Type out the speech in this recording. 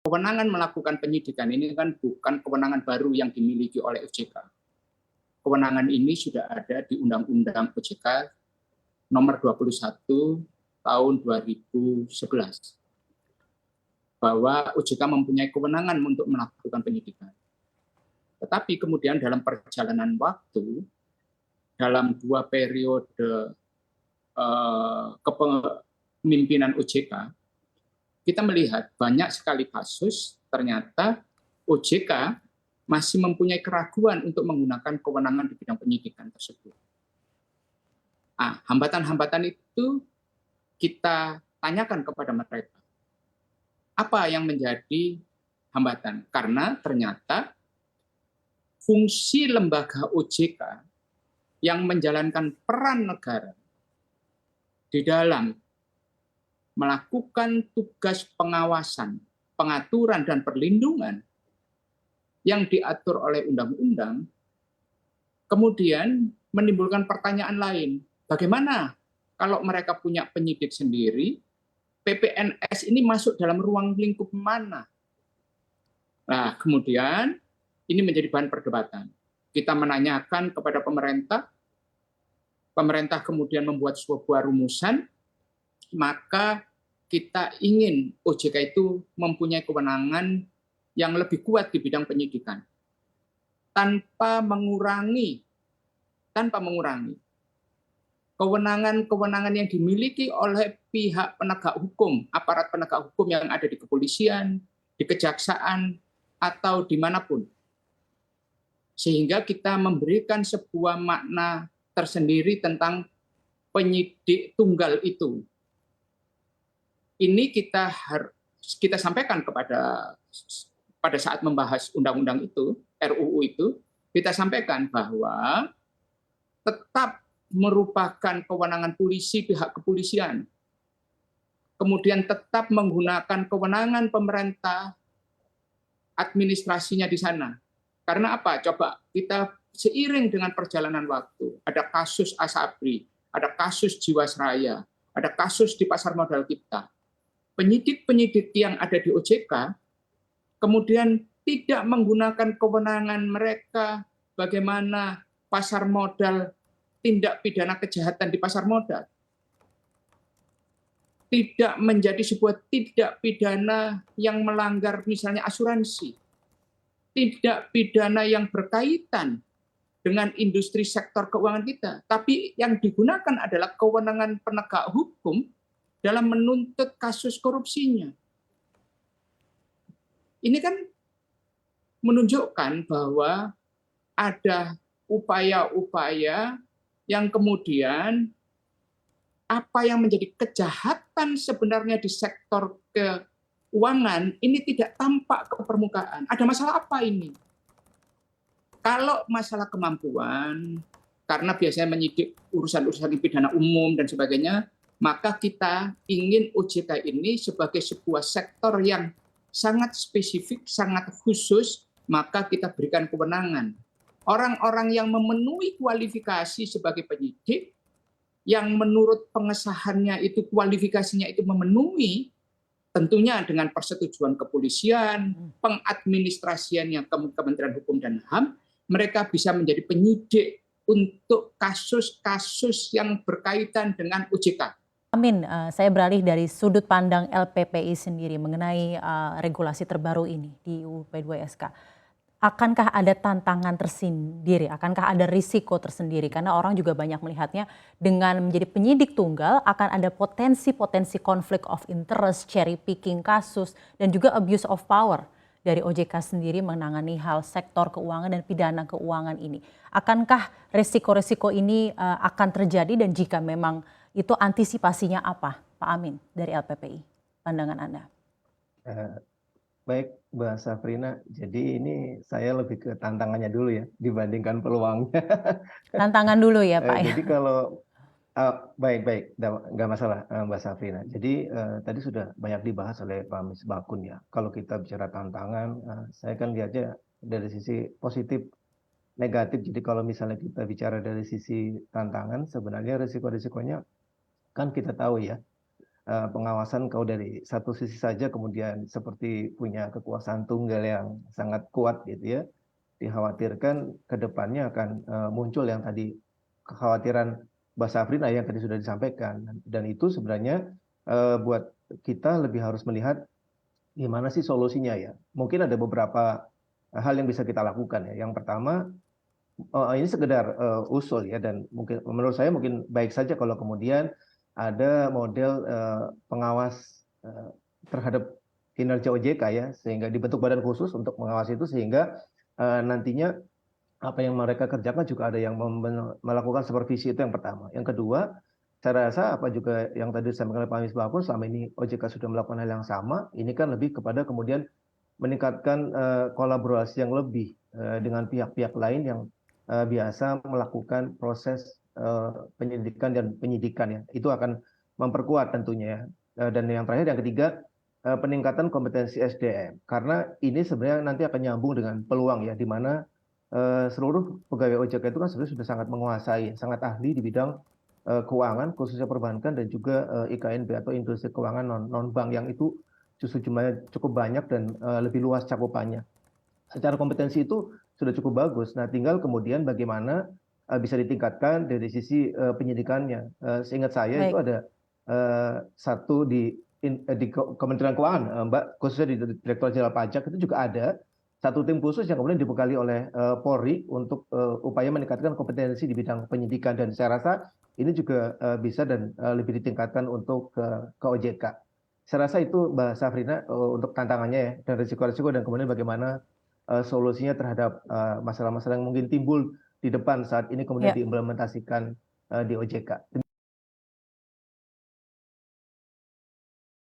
kewenangan melakukan penyidikan ini kan bukan kewenangan baru yang dimiliki oleh OJK. Kewenangan ini sudah ada di Undang-Undang OJK nomor 21 tahun 2011. Bahwa OJK mempunyai kewenangan untuk melakukan penyidikan. Tetapi kemudian dalam perjalanan waktu, dalam 2 periode kepemimpinan OJK, kita melihat banyak sekali kasus ternyata OJK masih mempunyai keraguan untuk menggunakan kewenangan di bidang penyidikan tersebut. Hambatan-hambatan itu kita tanyakan kepada mereka. Apa yang menjadi hambatan? Karena ternyata fungsi lembaga OJK yang menjalankan peran negara di dalam melakukan tugas pengawasan, pengaturan, dan perlindungan yang diatur oleh undang-undang, kemudian menimbulkan pertanyaan lain. Bagaimana kalau mereka punya penyidik sendiri, PPNS ini masuk dalam ruang lingkup mana? Nah, kemudian ini menjadi bahan perdebatan. Kita menanyakan kepada pemerintah, pemerintah kemudian membuat sebuah rumusan, maka kita ingin OJK itu mempunyai kewenangan yang lebih kuat di bidang penyidikan tanpa mengurangi kewenangan-kewenangan yang dimiliki oleh pihak penegak hukum, aparat penegak hukum yang ada di kepolisian, di kejaksaan, atau dimanapun. Sehingga kita memberikan sebuah makna tersendiri tentang penyidik tunggal itu. Ini kita sampaikan pada saat membahas undang-undang itu, RUU itu, kita sampaikan bahwa tetap merupakan kewenangan polisi, pihak kepolisian. Kemudian tetap menggunakan kewenangan pemerintah, administrasinya di sana. Karena apa? Coba kita seiring dengan perjalanan waktu, ada kasus Asabri, ada kasus Jiwasraya, ada kasus di pasar modal kita. Penyidik-penyidik yang ada di OJK kemudian tidak menggunakan kewenangan mereka bagaimana pasar modal, tindak pidana kejahatan di pasar modal. Tidak menjadi sebuah tindak pidana yang melanggar misalnya asuransi. Tindak pidana yang berkaitan dengan industri sektor keuangan kita. Tapi yang digunakan adalah kewenangan penegak hukum dalam menuntut kasus korupsinya. Ini kan menunjukkan bahwa ada upaya-upaya yang kemudian apa yang menjadi kejahatan sebenarnya di sektor keuangan ini tidak tampak ke permukaan. Ada masalah apa ini? Kalau masalah kemampuan, karena biasanya menyidik urusan-urusan pidana umum dan sebagainya, maka kita ingin OJK ini sebagai sebuah sektor yang sangat spesifik, sangat khusus, maka kita berikan kewenangan. Orang-orang yang memenuhi kualifikasi sebagai penyidik, yang menurut pengesahannya itu kualifikasinya itu memenuhi, tentunya dengan persetujuan kepolisian, pengadministrasiannya Kementerian Hukum dan HAM, mereka bisa menjadi penyidik untuk kasus-kasus yang berkaitan dengan OJK. Amin, saya beralih dari sudut pandang LPPI sendiri mengenai regulasi terbaru ini di UU P2SK. Akankah ada tantangan tersendiri, akankah ada risiko tersendiri? Karena orang juga banyak melihatnya dengan menjadi penyidik tunggal akan ada potensi-potensi konflik of interest, cherry picking kasus, dan juga abuse of power dari OJK sendiri menangani hal sektor keuangan dan pidana keuangan ini. Akankah risiko-risiko ini akan terjadi dan jika memang itu antisipasinya apa, Pak Amin dari LPPI? Pandangan Anda. Baik, Mbak Safrina. Jadi ini saya lebih ke tantangannya dulu ya dibandingkan peluangnya. Tantangan dulu ya, Pak. Jadi kalau baik, nggak masalah, Mbak Safrina. Jadi tadi sudah banyak dibahas oleh Pak Misbakun ya. Kalau kita bicara tantangan, saya kan lihatnya dari sisi positif, negatif. Jadi kalau misalnya kita bicara dari sisi tantangan, sebenarnya risiko-risikonya kan kita tahu ya. pengawasan kalau dari satu sisi saja kemudian seperti punya kekuasaan tunggal yang sangat kuat gitu ya, dikhawatirkan ke depannya akan muncul yang tadi kekhawatiran Mbak Safrina yang tadi sudah disampaikan, dan itu sebenarnya buat kita lebih harus melihat gimana sih solusinya ya. Mungkin ada beberapa hal yang bisa kita lakukan ya. Yang pertama, ini sekedar usul ya, dan mungkin menurut saya mungkin baik saja kalau kemudian ada model pengawas terhadap kinerja OJK ya, sehingga dibentuk badan khusus untuk mengawasi itu, sehingga nantinya apa yang mereka kerjakan juga ada yang melakukan supervisi. Itu yang pertama. Yang kedua, saya rasa apa juga yang tadi disampaikan oleh Pak Misbahkun, selama ini OJK sudah melakukan hal yang sama, ini kan lebih kepada kemudian meningkatkan kolaborasi yang lebih dengan pihak-pihak lain yang biasa melakukan proses penyelidikan dan penyidikan ya. Itu akan memperkuat tentunya ya. Dan yang terakhir, yang ketiga, peningkatan kompetensi SDM. Karena ini sebenarnya nanti akan nyambung dengan peluang ya, di mana seluruh pegawai OJK itu kan sebenarnya sudah sangat menguasai, sangat ahli di bidang keuangan, khususnya perbankan, dan juga IKNB atau industri keuangan non-bank, yang itu justru jumlahnya cukup banyak dan lebih luas cakupannya. Secara kompetensi itu sudah cukup bagus. Nah, tinggal kemudian bagaimana bisa ditingkatkan dari sisi penyidikannya. Seingat saya itu Baik. ada satu di Kementerian Keuangan, Mbak, khususnya di Direktorat Jenderal Pajak, itu juga ada satu tim khusus yang kemudian dibekali oleh Polri untuk upaya meningkatkan kompetensi di bidang penyidikan, dan saya rasa ini juga bisa dan lebih ditingkatkan untuk ke OJK. Saya rasa itu Mbak Safrina untuk tantangannya ya, dan risiko-risiko, dan kemudian bagaimana solusinya terhadap masalah-masalah yang mungkin timbul di depan saat ini kemudian Ya. diimplementasikan di OJK.